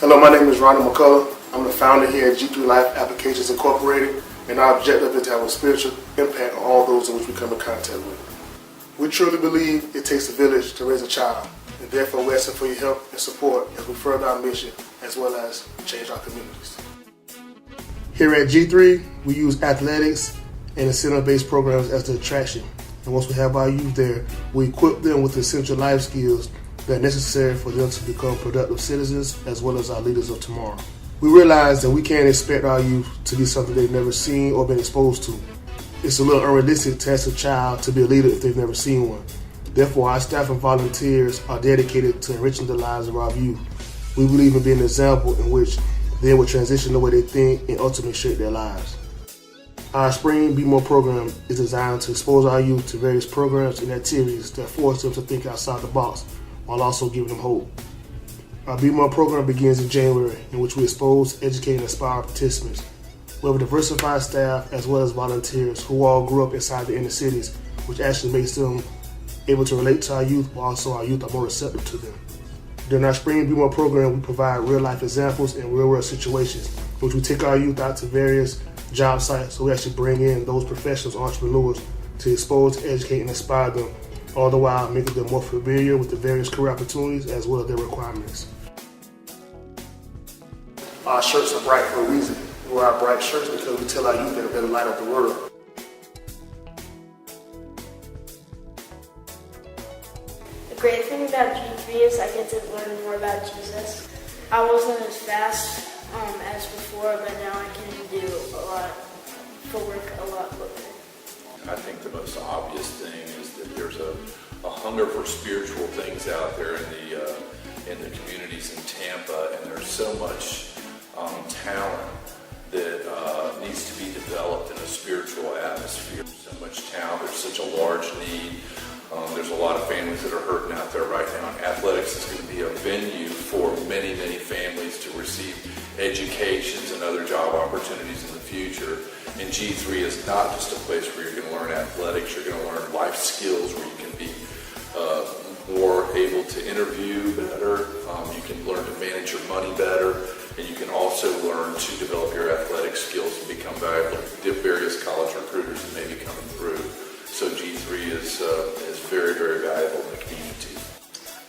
Hello, my name is Ronald McCullough. I'm the founder here at G3 Life Applications Incorporated, and our objective is to have a spiritual impact on all those in which we come in contact with. We truly believe it takes a village to raise a child, and therefore we're asking for your help and support as we further our mission as well as change our communities. Here at G3, we use athletics and incentive-based programs as the attraction. And once we have our youth there, we equip them with essential life skills that are necessary for them to become productive citizens as well as our leaders of tomorrow. We realize that we can't expect our youth to be something they've never seen or been exposed to. It's a little unrealistic to ask a child to be a leader if they've never seen one. Therefore, our staff and volunteers are dedicated to enriching the lives of our youth. We believe in being an example in which they will transition the way they think and ultimately shape their lives. Our Spring Be More program is designed to expose our youth to various programs and activities that force them to think outside the box while also giving them hope. Our Be More program begins in January, in which we expose, educate, and inspire participants. We have a diversified staff as well as volunteers who all grew up inside the inner cities, which actually makes them able to relate to our youth, while also our youth are more receptive to them. During our Spring Be More program, we provide real-life examples and real-world situations, which we take our youth out to various job sites, so we actually bring in those professionals, entrepreneurs, to expose, educate, and inspire them, all the while making them more familiar with the various career opportunities as well as their requirements. Our shirts are bright for a reason. We wear our bright shirts because we tell our youth that they're the light of the world. The great thing about G3 is I get to learn more about Jesus. I wasn't as fast as before, but now I can do a lot for work a lot quicker. I think the most obvious thing is that there's a hunger for spiritual things out there in the communities in Tampa, and there's so much talent that needs to be developed in a spiritual atmosphere. So much talent, there's such a large need. There's a lot of families that are hurting out there right now. Athletics is going to be a venue for many, many families to receive educations and other job opportunities in the future. And G3 is not just a place where you're going to learn athletics, you're going to learn life skills where you can be more able to interview better, you can learn to manage your money better, and you can also learn to develop your athletic skills and become valuable to various college recruiters that may be coming through. So G3 is very, very valuable in the community.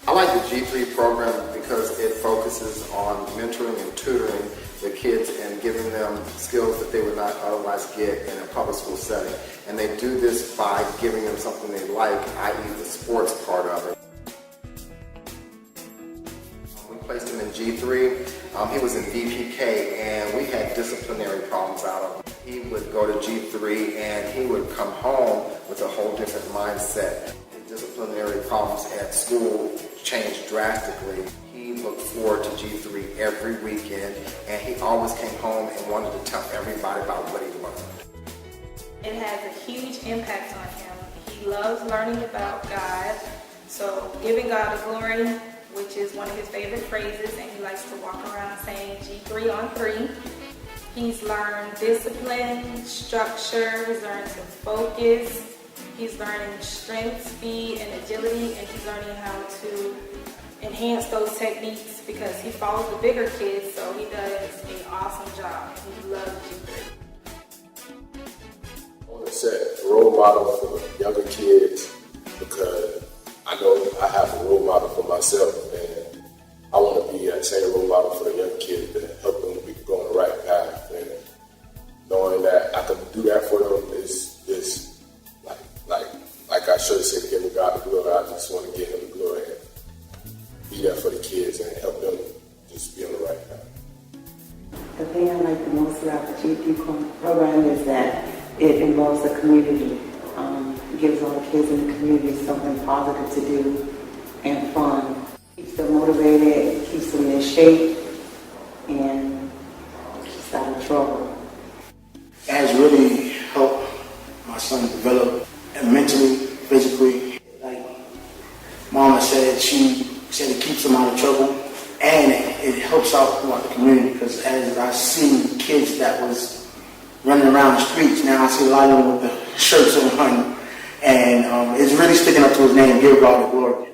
I like the G3 program because it focuses on mentoring and tutoring the kids and giving them skills that they would not otherwise get in a public school setting. And they do this by giving them something they like, i.e. the sports part of it. We placed him in G3. He was in VPK, and we had disciplinary problems out of him. He would go to G3 and he would come home with a whole different mindset. The disciplinary problems at school changed drastically. He looked forward to G3 every weekend, and he always came home and wanted to tell everybody about what he learned. It has a huge impact on him. He loves learning about God, so giving God the glory, which is one of his favorite phrases, and he likes to walk around saying G3 on 3. He's learned discipline, structure, he's learned to focus, he's learning strength, speed, and agility, and he's learning how to enhance those techniques because he follows the bigger kids, so he does an awesome job. He loves G3. I want to set a role model for younger kids because I know I have a role model for myself, and I want to be that same role model for the young kids to help them to be going the right path. And knowing that I can do that for them is like I should have said, giving God the glory. I just want to give him the glory and be there for the kids and help them just be on the right path. The thing I like the most about the G3 program is that it involves the community. It gives all the kids in the community something positive to do and fun. Keeps them motivated, keeps them in shape, and keeps out of trouble. It has really helped my son develop mentally, physically. Like Mama said, she said it keeps him out of trouble, and it helps out throughout the community because as I see kids that was running around the streets, now I see a lot of them with the shirts on, and it's really sticking up to his name, give God the glory.